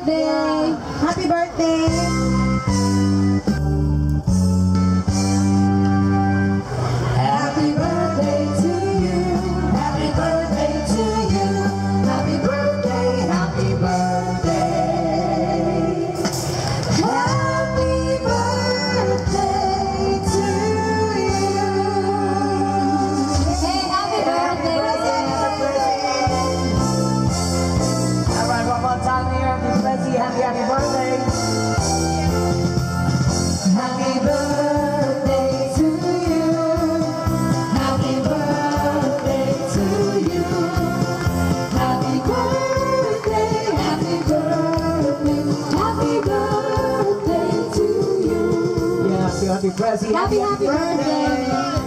birthday! Happy birthday! Happy birthday to you! Happy birthday to you! Happy birthday, happy birthday! Happy birthday to you! Hey, happy birthday! Alright, one more time here. Miss Leslie, happy birthday. Happy birthday to you. Happy birthday to you. Happy birthday, happy birthday, happy birthday to you. Yeah, happy birthday. Happy birthday.